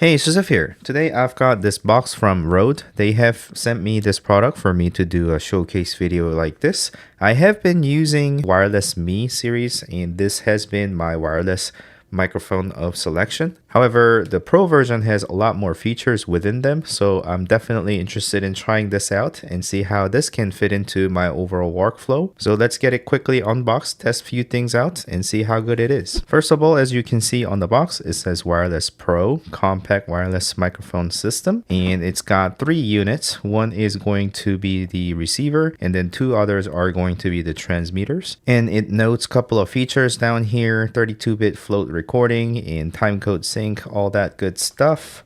Hey, Shazif here. Today I've got this box from Rode. They have sent me this product for me to do a showcase video like this. I have been using Wireless Me series, and this has been my wireless microphone of selection. However, the Pro version has a lot more features within them, so I'm definitely interested in trying this out and see how this can fit into my overall workflow. So let's get it quickly unboxed, test a few things out, and see how good it is. First of all, as you can see on the box, it says Wireless Pro Compact Wireless Microphone System, and it's got 3 units. One is going to be the receiver, and then 2 others are going to be the transmitters. And it notes a couple of features down here: 32-bit float recording and timecode sync, all that good stuff.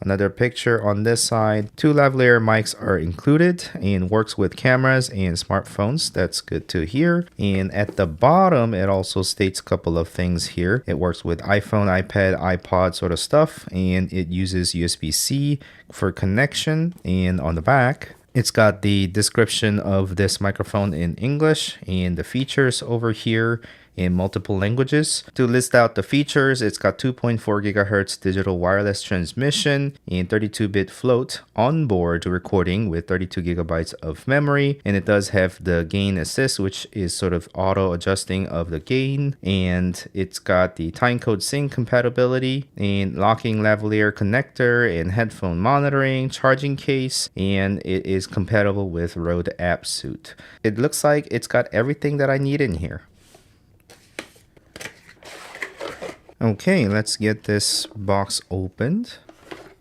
Another picture on this side. 2 lavalier mics are included and works with cameras and smartphones. That's good to hear. And at the bottom, it also states a couple of things here. It works with iPhone, iPad, iPod sort of stuff, and it uses USB-C for connection. And on the back, it's got the description of this microphone in English and the features over here in multiple languages. To list out the features, it's got 2.4 gigahertz digital wireless transmission and 32-bit float onboard recording with 32 gigabytes of memory. And it does have the gain assist, which is sort of auto adjusting of the gain. And it's got the timecode sync compatibility and locking lavalier connector and headphone monitoring, charging case, and it is compatible with Rode App Suite. It looks like it's got everything that I need in here. Okay, let's get this box opened.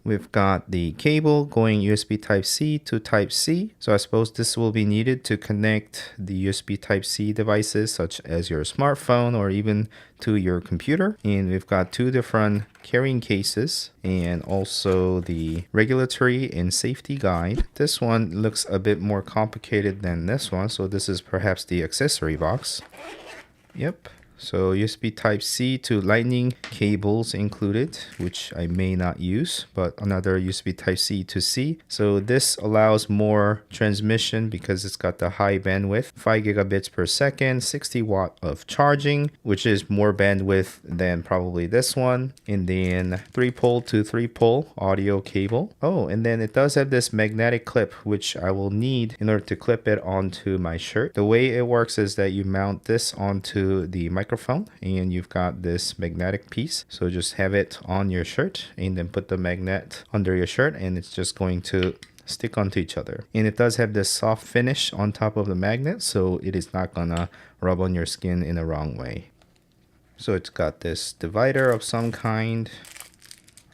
We've got the cable going USB Type-C to Type-C. So I suppose this will be needed to connect the USB Type-C devices such as your smartphone or even to your computer. And we've got 2 different carrying cases and also the regulatory and safety guide. This one looks a bit more complicated than this one, so this is perhaps the accessory box. Yep. So USB Type-C to Lightning cables included, which I may not use, but another USB Type-C to C. So this allows more transmission because it's got the high bandwidth, 5 gigabits per second, 60 watt of charging, which is more bandwidth than probably this one. And then 3-pole to 3-pole audio cable. Oh, and then it does have this magnetic clip, which I will need in order to clip it onto my shirt. The way it works is that you mount this onto the microphone and you've got this magnetic piece, so just have it on your shirt and then put the magnet under your shirt and it's just going to stick onto each other. And it does have this soft finish on top of the magnet, so it is not gonna rub on your skin in the wrong way. So it's got this divider of some kind,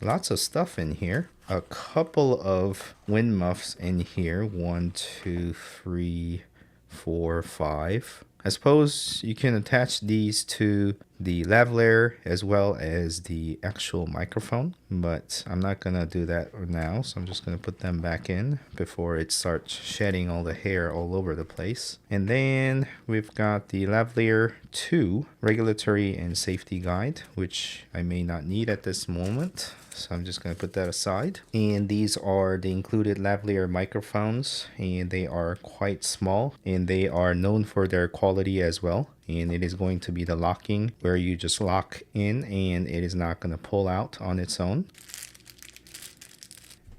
lots of stuff in here, a couple of wind muffs in here, 1, 2, 3, 4, 5. I suppose you can attach these to the lavalier as well as the actual microphone, but I'm not gonna do that now, so I'm just gonna put them back in before it starts shedding all the hair all over the place. And then we've got the lavalier 2 regulatory and safety guide, which I may not need at this moment, so I'm just going to put that aside. And these are the included lavalier microphones, and they are quite small and they are known for their quality as well. And it is going to be the locking where you just lock in and it is not going to pull out on its own.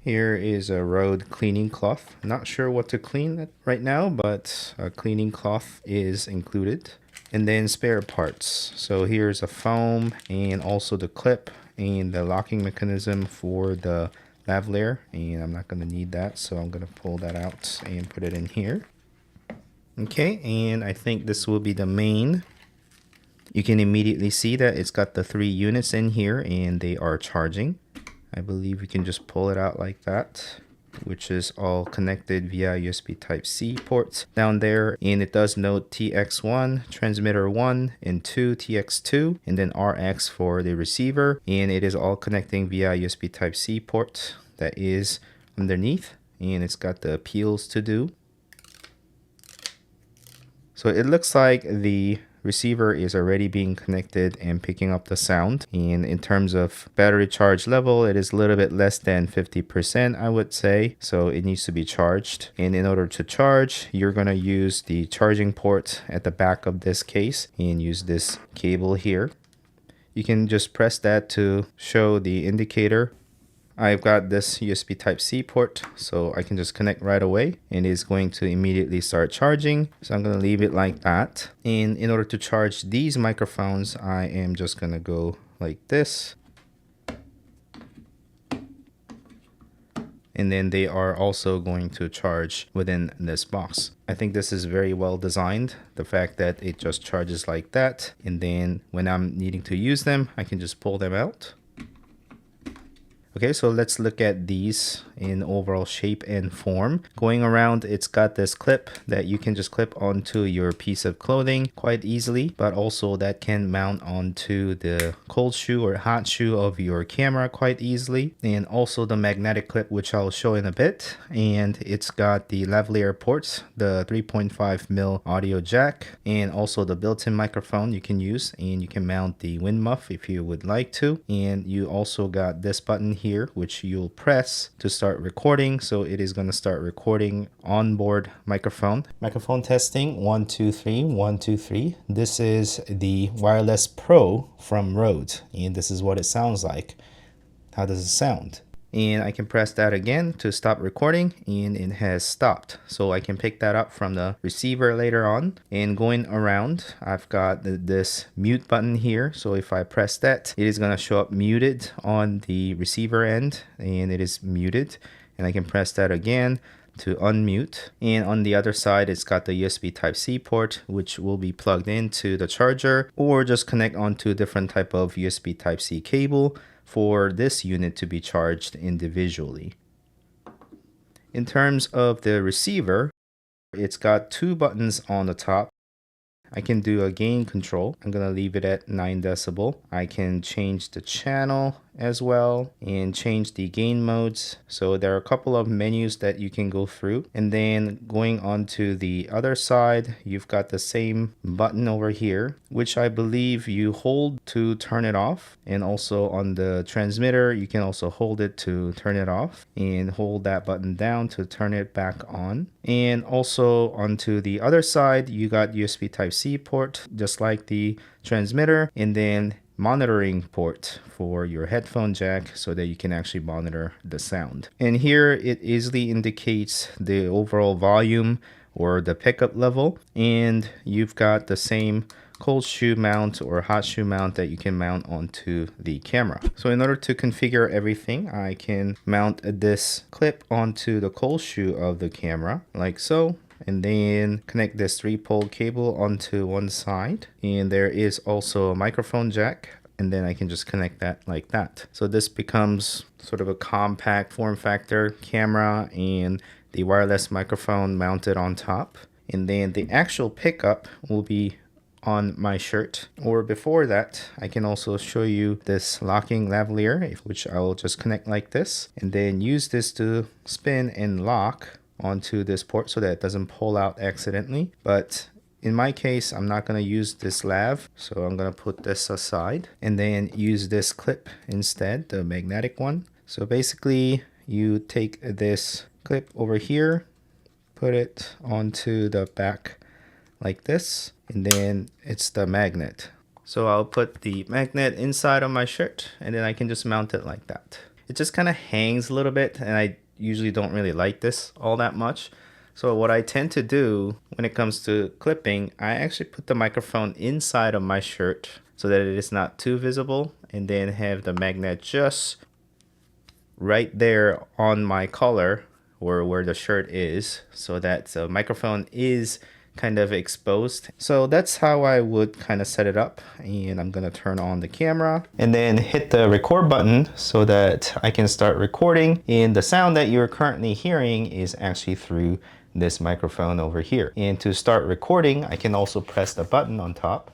Here is a Rode cleaning cloth. Not sure what to clean right now, but a cleaning cloth is included. And then spare parts. So here's a foam and also the clip and the locking mechanism for the lavalier, and I'm not going to need that, so I'm going to pull that out and put it in here. Okay, and I think this will be the main. You can immediately see that it's got the 3 units in here and they are charging. I believe we can just pull it out like that, which is all connected via USB Type-C ports down there. And it does note TX1, transmitter 1 and 2, TX2, and then RX for the receiver. And it is all connecting via USB Type-C port that is underneath. And it's got the peels to do. So it looks like the receiver is already being connected and picking up the sound. And in terms of battery charge level, it is a little bit less than 50%, I would say. So it needs to be charged. And in order to charge, you're going to use the charging port at the back of this case and use this cable here. You can just press that to show the indicator. I've got this USB Type-C port, so I can just connect right away and it's going to immediately start charging. So I'm going to leave it like that. And in order to charge these microphones, I am just going to go like this. And then they are also going to charge within this box. I think this is very well designed. The fact that it just charges like that. And then when I'm needing to use them, I can just pull them out. Okay, so let's look at these in overall shape and form. Going around, it's got this clip that you can just clip onto your piece of clothing quite easily, but also that can mount onto the cold shoe or hot shoe of your camera quite easily. And also the magnetic clip, which I'll show in a bit. And it's got the lavalier ports, the 3.5mm audio jack, and also the built-in microphone you can use, and you can mount the wind muff if you would like to. And you also got this button here, which you'll press to start recording. So it is going to start recording onboard microphone. Microphone testing, 1 2 3 1 2 3. This is the Wireless Pro from Rode, and this is what it sounds like. How does it sound? And I can press that again to stop recording, and it has stopped. So I can pick that up from the receiver later on. And going around, I've got this mute button here. So if I press that, it is going to show up muted on the receiver end, and it is muted. And I can press that again to unmute. And on the other side, it's got the USB Type-C port, which will be plugged into the charger, or just connect onto a different type of USB Type-C cable for this unit to be charged individually. In terms of the receiver, it's got 2 buttons on the top. I can do a gain control. I'm going to leave it at 9 decibel. I can change the channel as well and change the gain modes. So there are a couple of menus that you can go through. And then going on to the other side, you've got the same button over here, which I believe you hold to turn it off. And also on the transmitter, you can also hold it to turn it off and hold that button down to turn it back on. And also onto the other side, you got USB Type-C port, just like the transmitter, and then monitoring port for your headphone jack so that you can actually monitor the sound. And here it easily indicates the overall volume or the pickup level, and you've got the same cold shoe mount or hot shoe mount that you can mount onto the camera. So in order to configure everything, I can mount this clip onto the cold shoe of the camera like so, and then connect this 3-pole cable onto one side. And there is also a microphone jack, and then I can just connect that like that. So this becomes sort of a compact form factor camera and the wireless microphone mounted on top. And then the actual pickup will be on my shirt. Or before that, I can also show you this locking lavalier, which I will just connect like this, and then use this to spin and lock onto this port so that it doesn't pull out accidentally. But in my case, I'm not going to use this lav, so I'm going to put this aside and then use this clip instead, the magnetic one. So basically, you take this clip over here, put it onto the back like this, and then it's the magnet. So I'll put the magnet inside of my shirt, and then I can just mount it like that. It just kind of hangs a little bit, and I usually don't really like this all that much. So what I tend to do when it comes to clipping, I actually put the microphone inside of my shirt so that it is not too visible, and then have the magnet just right there on my collar or where the shirt is, so that the microphone is kind of exposed. So that's how I would kind of set it up. And I'm gonna turn on the camera and then hit the record button so that I can start recording. And the sound that you're currently hearing is actually through this microphone over here. And to start recording, I can also press the button on top.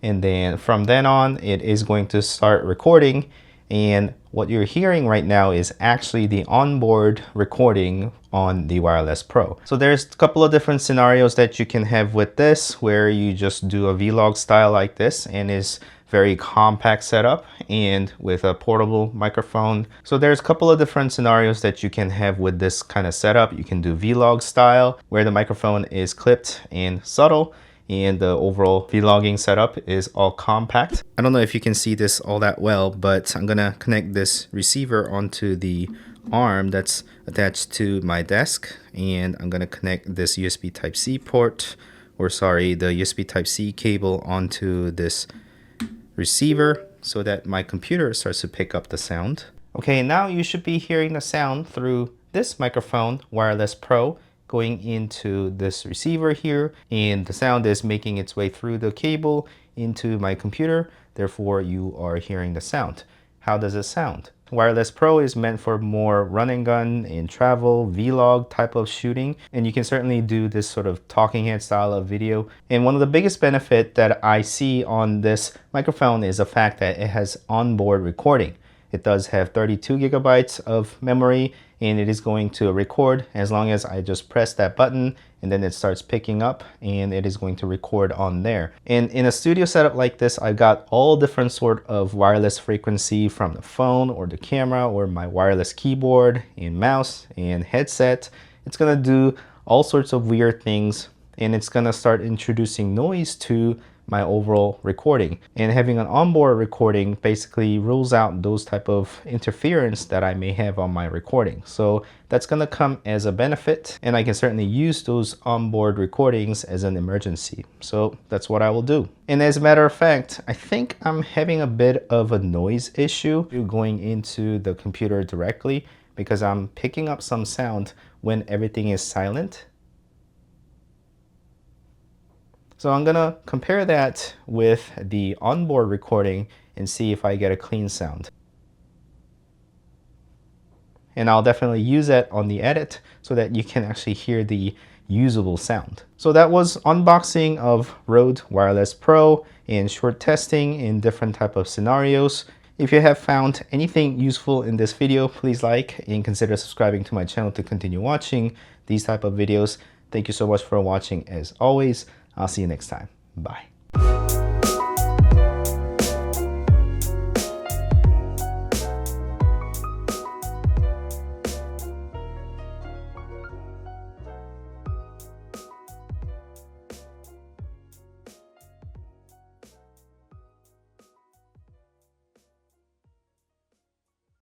And then from then on, it is going to start recording. And what you're hearing right now is actually the onboard recording on the Wireless Pro. So there's a couple of different scenarios that you can have with this, where you just do a vlog style like this, and is very compact setup and with a portable microphone. So there's a couple of different scenarios that you can have with this kind of setup. You can do vlog style, where the microphone is clipped and subtle, and the overall vlogging setup is all compact. I don't know if you can see this all that well, but I'm gonna connect this receiver onto the arm that's attached to my desk, and I'm gonna connect this USB Type-C port, or sorry, the USB Type-C cable onto this receiver so that my computer starts to pick up the sound. Okay, now you should be hearing the sound through this microphone, Wireless Pro, going into this receiver here, and the sound is making its way through the cable into my computer. Therefore, you are hearing the sound. How does it sound? Wireless Pro is meant for more run and gun and travel, vlog type of shooting, and you can certainly do this sort of talking head style of video. And one of the biggest benefit that I see on this microphone is the fact that it has onboard recording. It does have 32 gigabytes of memory, and it is going to record as long as I just press that button, and then it starts picking up and it is going to record on there. And in a studio setup like this, I got all different sort of wireless frequency from the phone or the camera or my wireless keyboard and mouse and headset. It's gonna do all sorts of weird things, and it's gonna start introducing noise to my overall recording. And having an onboard recording basically rules out those type of interference that I may have on my recording. So that's gonna come as a benefit, and I can certainly use those onboard recordings as an emergency. So that's what I will do. And as a matter of fact, I think I'm having a bit of a noise issue going into the computer directly, because I'm picking up some sound when everything is silent. So I'm gonna compare that with the onboard recording and see if I get a clean sound. And I'll definitely use that on the edit so that you can actually hear the usable sound. So that was unboxing of Rode Wireless Pro and short testing in different type of scenarios. If you have found anything useful in this video, please like and consider subscribing to my channel to continue watching these type of videos. Thank you so much for watching as always. I'll see you next time. Bye.